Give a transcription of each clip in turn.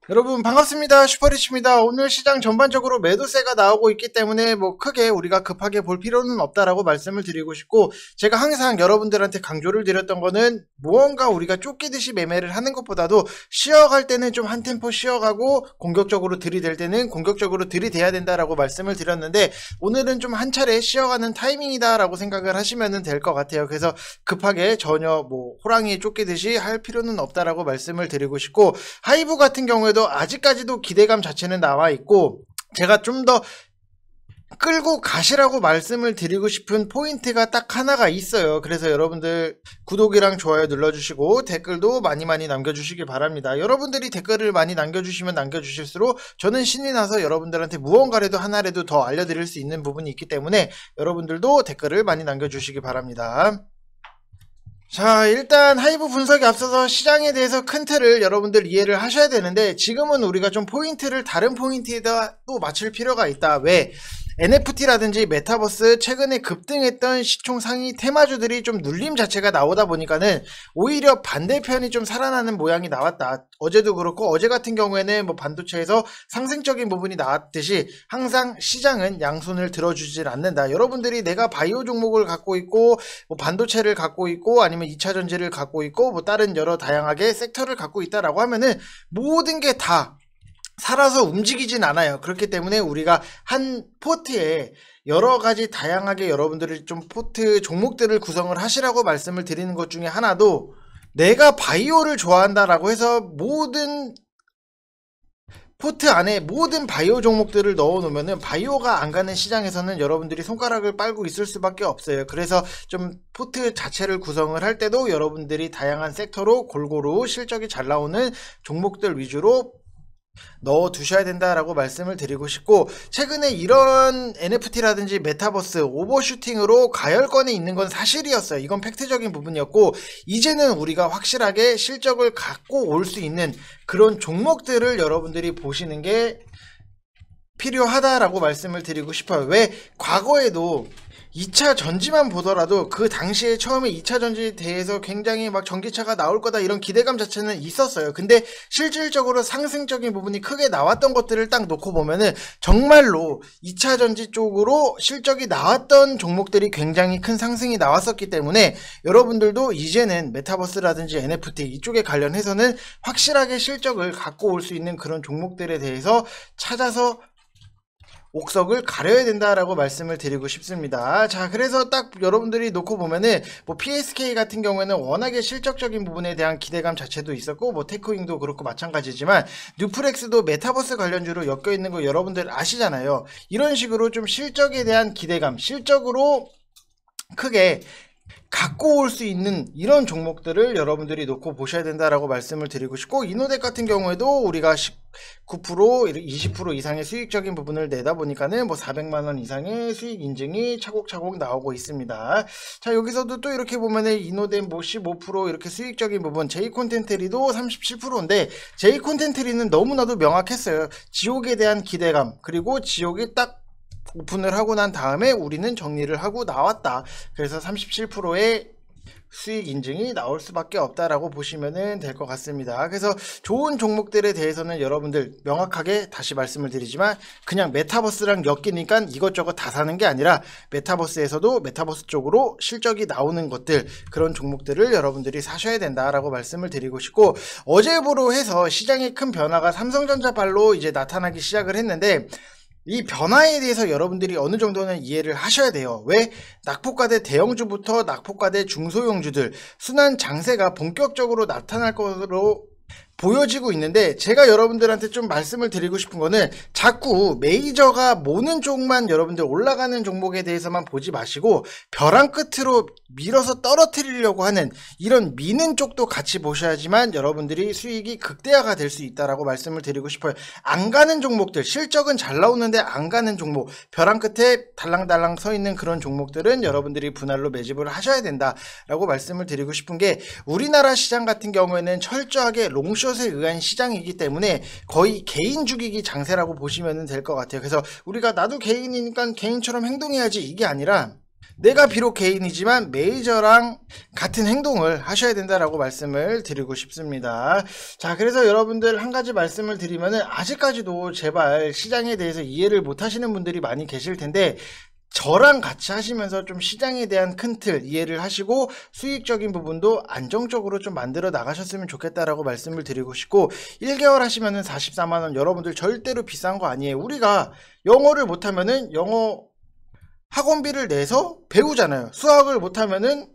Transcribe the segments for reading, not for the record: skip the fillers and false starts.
여러분 반갑습니다. 슈퍼리치입니다. 오늘 시장 전반적으로 매도세가 나오고 있기 때문에 크게 우리가 급하게 볼 필요는 없다라고 말씀을 드리고 싶고, 제가 항상 여러분들한테 강조를 드렸던 거는 무언가 우리가 쫓기듯이 매매를 하는 것보다도 쉬어갈 때는 좀 한 템포 쉬어가고 공격적으로 들이댈 때는 공격적으로 들이대야 된다라고 말씀을 드렸는데, 오늘은 좀 한 차례 쉬어가는 타이밍이다 라고 생각을 하시면 될 것 같아요. 그래서 급하게 전혀 호랑이에 쫓기듯이 할 필요는 없다라고 말씀을 드리고 싶고, 하이브 같은 경우에도 아직까지도 기대감 자체는 나와 있고, 제가 좀 더 끌고 가시라고 말씀을 드리고 싶은 포인트가 딱 하나가 있어요. 그래서 여러분들 구독이랑 좋아요 눌러주시고 댓글도 많이 남겨주시기 바랍니다. 여러분들이 댓글을 많이 남겨주시면 남겨주실수록 저는 신이 나서 여러분들한테 무언가라도 하나라도 더 알려드릴 수 있는 부분이 있기 때문에 여러분들도 댓글을 많이 남겨주시기 바랍니다. 자, 일단 하이브 분석에 앞서서 시장에 대해서 큰 틀을 여러분들 이해를 하셔야 되는데, 지금은 우리가 좀 포인트를 다른 포인트에다 또 맞출 필요가 있다. 왜? NFT라든지 메타버스 최근에 급등했던 시총 상위 테마주들이 좀 눌림 자체가 나오다 보니까는 오히려 반대편이 좀 살아나는 모양이 나왔다. 어제도 그렇고, 어제 같은 경우에는 반도체에서 상승적인 부분이 나왔듯이 항상 시장은 양손을 들어주질 않는다. 여러분들이 내가 바이오 종목을 갖고 있고 반도체를 갖고 있고 아니면 2차전지를 갖고 있고 다른 여러 다양하게 섹터를 갖고 있다라고 하면은 모든 게 다 살아서 움직이진 않아요. 그렇기 때문에 우리가 한 포트에 여러 가지 다양하게 여러분들이 좀 포트 종목들을 구성을 하시라고 말씀을 드리는 것 중에 하나도, 내가 바이오를 좋아한다라고 해서 모든 포트 안에 모든 바이오 종목들을 넣어 놓으면은 바이오가 안 가는 시장에서는 여러분들이 손가락을 빨고 있을 수밖에 없어요. 그래서 좀 포트 자체를 구성을 할 때도 여러분들이 다양한 섹터로 골고루 실적이 잘 나오는 종목들 위주로 넣어 두셔야 된다라고 말씀을 드리고 싶고, 최근에 이런 NFT라든지 메타버스 오버슈팅으로 가열권에 있는 건 사실이었어요. 이건 팩트적인 부분이었고, 이제는 우리가 확실하게 실적을 갖고 올 수 있는 그런 종목들을 여러분들이 보시는 게 필요하다라고 말씀을 드리고 싶어요. 왜? 과거에도 2차 전지만 보더라도 그 당시에 처음에 2차 전지에 대해서 굉장히 전기차가 나올 거다 이런 기대감 자체는 있었어요. 근데 실질적으로 상승적인 부분이 크게 나왔던 것들을 딱 놓고 보면은 정말로 2차 전지 쪽으로 실적이 나왔던 종목들이 굉장히 큰 상승이 나왔었기 때문에, 여러분들도 이제는 메타버스라든지 NFT 이쪽에 관련해서는 확실하게 실적을 갖고 올 수 있는 그런 종목들에 대해서 찾아서 옥석을 가려야 된다라고 말씀을 드리고 싶습니다. 자, 그래서 딱 여러분들이 놓고 보면은 PSK 같은 경우에는 워낙에 실적적인 부분에 대한 기대감 자체도 있었고, 테크윙도 그렇고 마찬가지지만 뉴프렉스도 메타버스 관련주로 엮여 있는 거 여러분들 아시잖아요. 이런 식으로 좀 실적에 대한 기대감, 실적으로 크게 갖고 올 수 있는 이런 종목들을 여러분들이 놓고 보셔야 된다라고 말씀을 드리고 싶고, 이노덱 같은 경우에도 우리가 19% 20% 이상의 수익적인 부분을 내다 보니까는 400만원 이상의 수익 인증이 차곡차곡 나오고 있습니다. 자, 여기서도 또 이렇게 보면은 이노덱 15% 이렇게 수익적인 부분, 제이콘텐트리도 37%인데 제이콘텐트리는 너무나도 명확했어요. 지옥에 대한 기대감, 그리고 지옥이 딱 오픈을 하고 난 다음에 우리는 정리를 하고 나왔다. 그래서 37%의 수익 인증이 나올 수밖에 없다라고 보시면 될 것 같습니다. 그래서 좋은 종목들에 대해서는 여러분들 명확하게 다시 말씀을 드리지만, 그냥 메타버스랑 엮이니까 이것저것 다 사는 게 아니라 메타버스에서도 메타버스 쪽으로 실적이 나오는 것들, 그런 종목들을 여러분들이 사셔야 된다라고 말씀을 드리고 싶고, 어제부로 해서 시장의 큰 변화가 삼성전자 발로 이제 나타나기 시작을 했는데, 이 변화에 대해서 여러분들이 어느 정도는 이해를 하셔야 돼요. 왜? 낙폭과대 대형주부터 낙폭과대 중소형주들 순환 장세가 본격적으로 나타날 것으로 보여지고 있는데, 제가 여러분들한테 좀 말씀을 드리고 싶은 거는, 자꾸 메이저가 모는 쪽만 여러분들 올라가는 종목에 대해서만 보지 마시고 벼랑 끝으로 밀어서 떨어뜨리려고 하는 이런 미는 쪽도 같이 보셔야지만 여러분들이 수익이 극대화가 될 수 있다라고 말씀을 드리고 싶어요. 안 가는 종목들, 실적은 잘 나오는데 안 가는 종목, 벼랑 끝에 달랑달랑 서 있는 그런 종목들은 여러분들이 분할로 매집을 하셔야 된다라고 말씀을 드리고 싶은 게, 우리나라 시장 같은 경우에는 철저하게 롱숏에 의한 시장이기 때문에 거의 개인 죽이기 장세라고 보시면 될 것 같아요. 그래서 우리가 나도 개인이니까 개인처럼 행동해야지, 이게 아니라 내가 비록 개인이지만 메이저랑 같은 행동을 하셔야 된다라고 말씀을 드리고 싶습니다. 자, 그래서 여러분들 한 가지 말씀을 드리면은 아직까지도 제발 시장에 대해서 이해를 못 하시는 분들이 많이 계실 텐데, 저랑 같이 하시면서 좀 시장에 대한 큰 틀 이해를 하시고 수익적인 부분도 안정적으로 좀 만들어 나가셨으면 좋겠다라고 말씀을 드리고 싶고, 1개월 하시면은 44만원, 여러분들 절대로 비싼 거 아니에요. 우리가 영어를 못하면은 영어 학원비를 내서 배우잖아요. 수학을 못하면은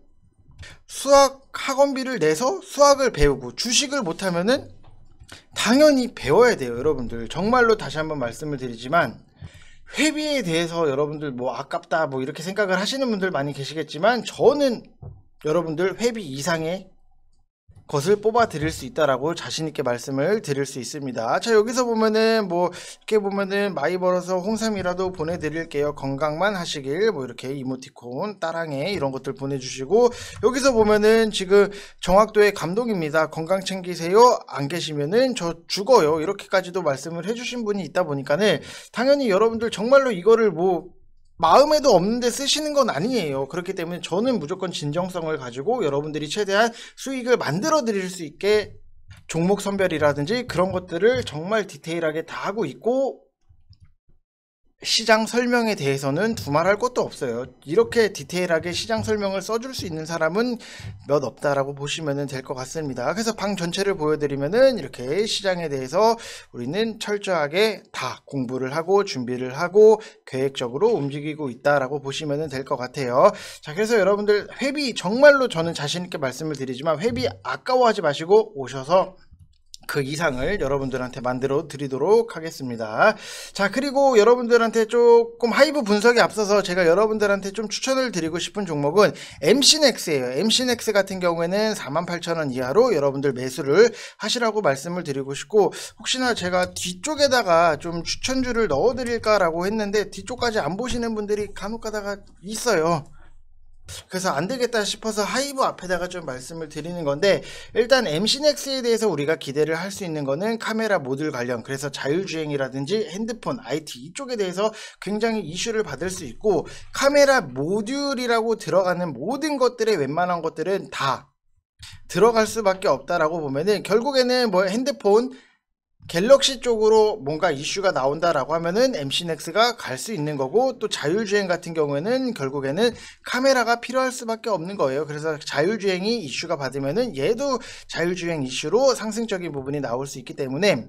수학 학원비를 내서 수학을 배우고, 주식을 못하면은 당연히 배워야 돼요. 여러분들 정말로 다시 한번 말씀을 드리지만, 회비에 대해서 여러분들 뭐 아깝다 뭐 이렇게 생각을 하시는 분들 많이 계시겠지만, 저는 여러분들 회비 이상의 것을 뽑아 드릴 수 있다라고 자신있게 말씀을 드릴 수 있습니다. 자, 여기서 보면은 뭐 이렇게 보면은 많이 벌어서 홍삼이라도 보내드릴게요, 건강만 하시길, 뭐 이렇게 이모티콘 따랑해 이런 것들 보내주시고, 여기서 보면은 지금 정확도의 감독입니다, 건강 챙기세요, 안 계시면은 저 죽어요, 이렇게까지도 말씀을 해주신 분이 있다 보니까는 당연히 여러분들 정말로 이거를 뭐 마음에도 없는데 쓰시는 건 아니에요. 그렇기 때문에 저는 무조건 진정성을 가지고 여러분들이 최대한 수익을 만들어 드릴 수 있게 종목 선별이라든지 그런 것들을 정말 디테일하게 다 하고 있고, 시장 설명에 대해서는 두말할 것도 없어요. 이렇게 디테일하게 시장 설명을 써줄 수 있는 사람은 몇 없다라고 보시면 될 것 같습니다. 그래서 방 전체를 보여드리면은 이렇게 시장에 대해서 우리는 철저하게 다 공부를 하고 준비를 하고 계획적으로 움직이고 있다라고 보시면 될 것 같아요. 자, 그래서 여러분들 회비 정말로 저는 자신있게 말씀을 드리지만, 회비 아까워하지 마시고 오셔서 그 이상을 여러분들한테 만들어 드리도록 하겠습니다. 자, 그리고 여러분들한테 조금 하이브 분석에 앞서서 제가 여러분들한테 좀 추천을 드리고 싶은 종목은 MCNX예요. MCNX 같은 경우에는 48,000원 이하로 여러분들 매수를 하시라고 말씀을 드리고 싶고, 혹시나 제가 뒤쪽에다가 좀 추천주를 넣어 드릴까라고 했는데 뒤쪽까지 안 보시는 분들이 간혹 가다가 있어요. 그래서 안 되겠다 싶어서 하이브 앞에다가 좀 말씀을 드리는 건데, 일단 MCNX에 대해서 우리가 기대를 할 수 있는 거는 카메라 모듈 관련, 그래서 자율주행이라든지 핸드폰, IT 이쪽에 대해서 굉장히 이슈를 받을 수 있고, 카메라 모듈이라고 들어가는 모든 것들의 웬만한 것들은 다 들어갈 수밖에 없다라고 보면은, 결국에는 뭐 핸드폰 갤럭시 쪽으로 뭔가 이슈가 나온다라고 하면은 MCNX가 갈 수 있는 거고, 또 자율주행 같은 경우에는 결국에는 카메라가 필요할 수밖에 없는 거예요. 그래서 자율주행이 이슈가 받으면은 얘도 자율주행 이슈로 상승적인 부분이 나올 수 있기 때문에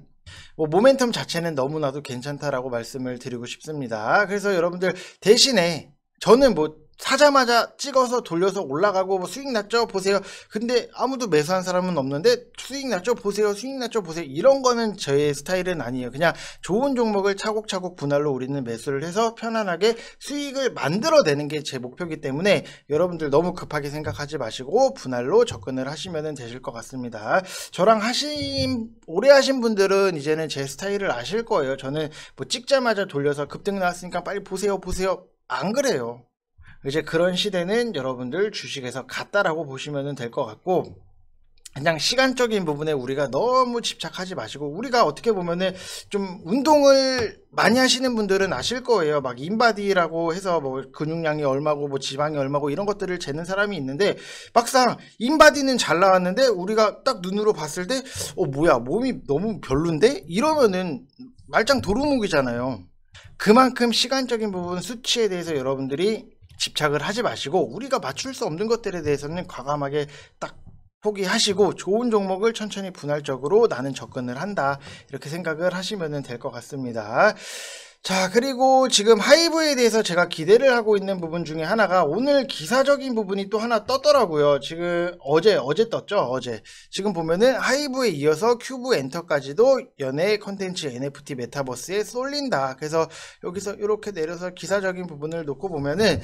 뭐 모멘텀 자체는 너무나도 괜찮다라고 말씀을 드리고 싶습니다. 그래서 여러분들 대신에 저는 뭐 사자마자 찍어서 돌려서 올라가고 뭐 수익 났죠 보세요, 근데 아무도 매수한 사람은 없는데 수익 났죠 보세요, 수익 났죠 보세요, 이런 거는 저의 스타일은 아니에요. 그냥 좋은 종목을 차곡차곡 분할로 우리는 매수를 해서 편안하게 수익을 만들어내는 게 제 목표이기 때문에 여러분들 너무 급하게 생각하지 마시고 분할로 접근을 하시면 되실 것 같습니다. 저랑 오래 하신 분들은 이제는 제 스타일을 아실 거예요. 저는 뭐 찍자마자 돌려서 급등 나왔으니까 빨리 보세요 안 그래요. 이제 그런 시대는 여러분들 주식에서 갔다라고 보시면 될 것 같고, 그냥 시간적인 부분에 우리가 너무 집착하지 마시고, 우리가 어떻게 보면은 좀 운동을 많이 하시는 분들은 아실 거예요. 막 인바디라고 해서 뭐 근육량이 얼마고 뭐 지방이 얼마고 이런 것들을 재는 사람이 있는데, 막상 인바디는 잘 나왔는데 우리가 딱 눈으로 봤을 때 뭐야 몸이 너무 별론데 이러면은 말짱 도루묵이잖아요. 그만큼 시간적인 부분 수치에 대해서 여러분들이 집착을 하지 마시고, 우리가 맞출 수 없는 것들에 대해서는 과감하게 딱 포기하시고 좋은 종목을 천천히 분할적으로 나는 접근을 한다, 이렇게 생각을 하시면 될 것 같습니다. 자, 그리고 지금 하이브에 대해서 제가 기대를 하고 있는 부분 중에 하나가, 오늘 기사적인 부분이 또 하나 떴더라고요. 지금 어제 떴죠. 어제 지금 보면은 하이브에 이어서 큐브 엔터까지도 연예 컨텐츠 NFT 메타버스에 쏠린다. 그래서 여기서 이렇게 내려서 기사적인 부분을 놓고 보면은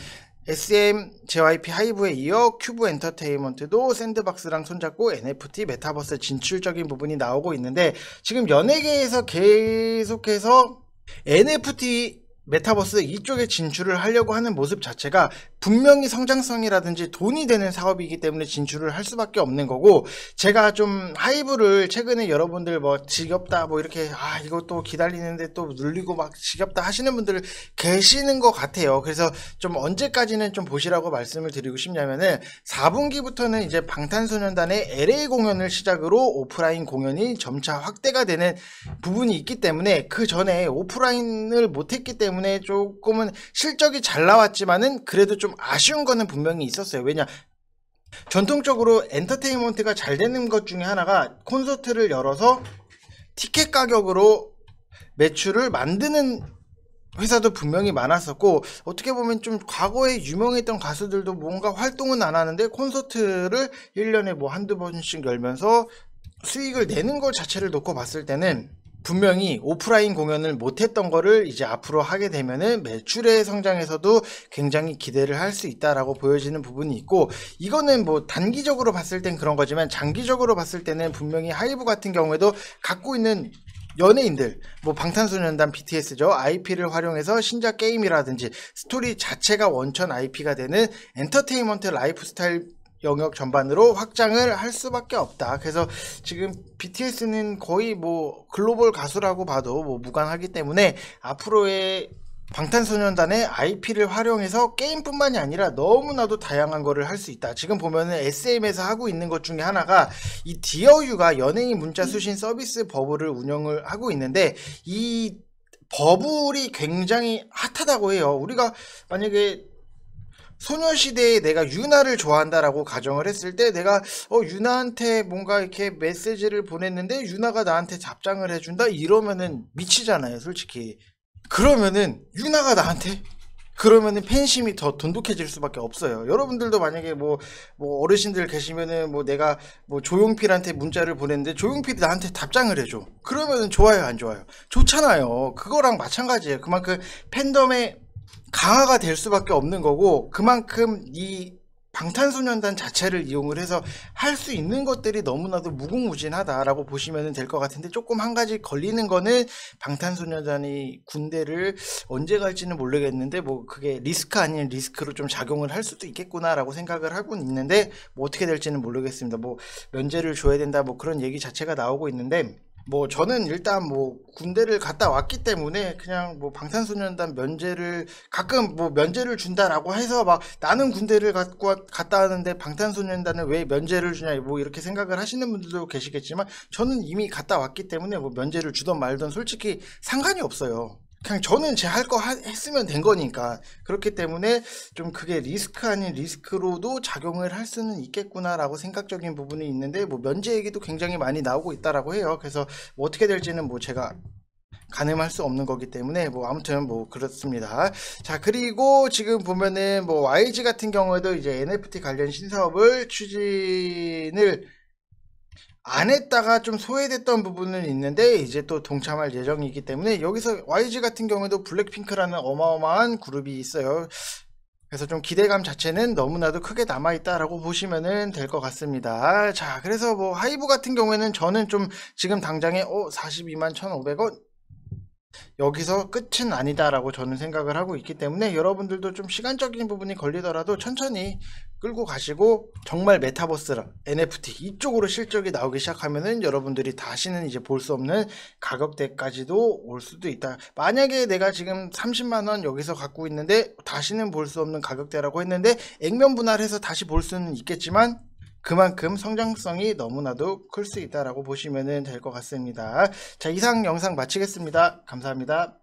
SM, JYP 하이브에 이어 큐브 엔터테인먼트도 샌드박스랑 손잡고 NFT 메타버스 진출적인 부분이 나오고 있는데, 지금 연예계에서 계속해서 NFT 메타버스 이쪽에 진출을 하려고 하는 모습 자체가 분명히 성장성이라든지 돈이 되는 사업이기 때문에 진출을 할 수밖에 없는 거고, 제가 좀 하이브를 최근에 여러분들 뭐 지겹다 뭐 이렇게 이거 또 기다리는데 또 눌리고 막 지겹다 하시는 분들 계시는 것 같아요. 그래서 좀 언제까지는 좀 보시라고 말씀을 드리고 싶냐면은 4분기부터는 이제 방탄소년단의 LA 공연을 시작으로 오프라인 공연이 점차 확대가 되는 부분이 있기 때문에, 그 전에 오프라인을 못했기 때문에 조금은 실적이 잘 나왔지만은 그래도 좀 아쉬운 거는 분명히 있었어요. 왜냐, 전통적으로 엔터테인먼트가 잘 되는 것 중에 하나가 콘서트를 열어서 티켓 가격으로 매출을 만드는 회사도 분명히 많았었고, 어떻게 보면 좀 과거에 유명했던 가수들도 뭔가 활동은 안 하는데 콘서트를 1년에 뭐 한두 번씩 열면서 수익을 내는 것 자체를 놓고 봤을 때는 분명히 오프라인 공연을 못했던 거를 이제 앞으로 하게 되면은 매출의 성장에서도 굉장히 기대를 할 수 있다라고 보여지는 부분이 있고, 이거는 뭐 단기적으로 봤을 땐 그런 거지만 장기적으로 봤을 때는 분명히 하이브 같은 경우에도 갖고 있는 연예인들, 뭐 방탄소년단 BTS죠, IP를 활용해서 신작 게임이라든지 스토리 자체가 원천 IP가 되는 엔터테인먼트 라이프스타일 영역 전반으로 확장을 할 수밖에 없다. 그래서 지금 BTS는 거의 뭐 글로벌 가수라고 봐도 뭐 무관하기 때문에 앞으로의 방탄소년단의 IP를 활용해서 게임뿐만이 아니라 너무나도 다양한 거를 할 수 있다. 지금 보면은 SM에서 하고 있는 것 중에 하나가 이 디어유가 연예인 문자 수신 서비스 버블을 운영을 하고 있는데, 이 버블이 굉장히 핫하다고 해요. 우리가 만약에 소녀시대에 내가 유나를 좋아한다라고 가정을 했을 때, 내가 유나한테 뭔가 이렇게 메시지를 보냈는데 유나가 나한테 답장을 해준다 이러면은 미치잖아요, 솔직히. 그러면은 유나가 나한테, 그러면은 팬심이 더 돈독해질 수밖에 없어요. 여러분들도 만약에 뭐 어르신들 계시면은 뭐 내가 뭐 조용필한테 문자를 보냈는데 조용필이 나한테 답장을 해줘. 그러면은 좋아요, 안 좋아요? 좋잖아요. 그거랑 마찬가지예요. 그만큼 팬덤의 강화가 될 수밖에 없는 거고, 그만큼 이 방탄소년단 자체를 이용을 해서 할 수 있는 것들이 너무나도 무궁무진하다라고 보시면 될 것 같은데, 조금 한 가지 걸리는 거는 방탄소년단이 군대를 언제 갈지는 모르겠는데 뭐 그게 리스크 아닌 리스크로 좀 작용을 할 수도 있겠구나라고 생각을 하고 있는데, 뭐 어떻게 될지는 모르겠습니다. 뭐 면제를 줘야 된다 뭐 그런 얘기 자체가 나오고 있는데, 뭐 저는 일단 뭐 군대를 갔다 왔기 때문에 그냥 뭐 방탄소년단 면제를, 가끔 뭐 면제를 준다라고 해서 막 나는 군대를 갔다 왔는데 방탄소년단은 왜 면제를 주냐 뭐 이렇게 생각을 하시는 분들도 계시겠지만, 저는 이미 갔다 왔기 때문에 뭐 면제를 주던 말던 솔직히 상관이 없어요. 그냥 저는 제 할 거 했으면 된 거니까. 그렇기 때문에 좀 그게 리스크 아닌 리스크로도 작용을 할 수는 있겠구나라고 생각적인 부분이 있는데, 뭐 면제 얘기도 굉장히 많이 나오고 있다라고 해요. 그래서 뭐 어떻게 될지는 뭐 제가 가늠할 수 없는 거기 때문에 뭐 아무튼 뭐 그렇습니다. 자, 그리고 지금 보면은 뭐 YG 같은 경우에도 이제 NFT 관련 신사업을 추진을 안 했다가 좀 소외됐던 부분은 있는데 이제 또 동참할 예정이기 때문에, 여기서 YG 같은 경우에도 블랙핑크라는 어마어마한 그룹이 있어요. 그래서 좀 기대감 자체는 너무나도 크게 남아있다라고 보시면 될 것 같습니다. 자, 그래서 뭐 하이브 같은 경우에는 저는 좀 지금 당장에 42만 1,500원 여기서 끝은 아니다라고 저는 생각을 하고 있기 때문에, 여러분들도 좀 시간적인 부분이 걸리더라도 천천히 끌고 가시고, 정말 메타버스 NFT 이쪽으로 실적이 나오기 시작하면은 여러분들이 다시는 이제 볼 수 없는 가격대까지도 올 수도 있다. 만약에 내가 지금 30만원 여기서 갖고 있는데 다시는 볼 수 없는 가격대라고 했는데 액면 분할해서 다시 볼 수는 있겠지만, 그만큼 성장성이 너무나도 클 수 있다라고 보시면 될 것 같습니다. 자, 이상 영상 마치겠습니다. 감사합니다.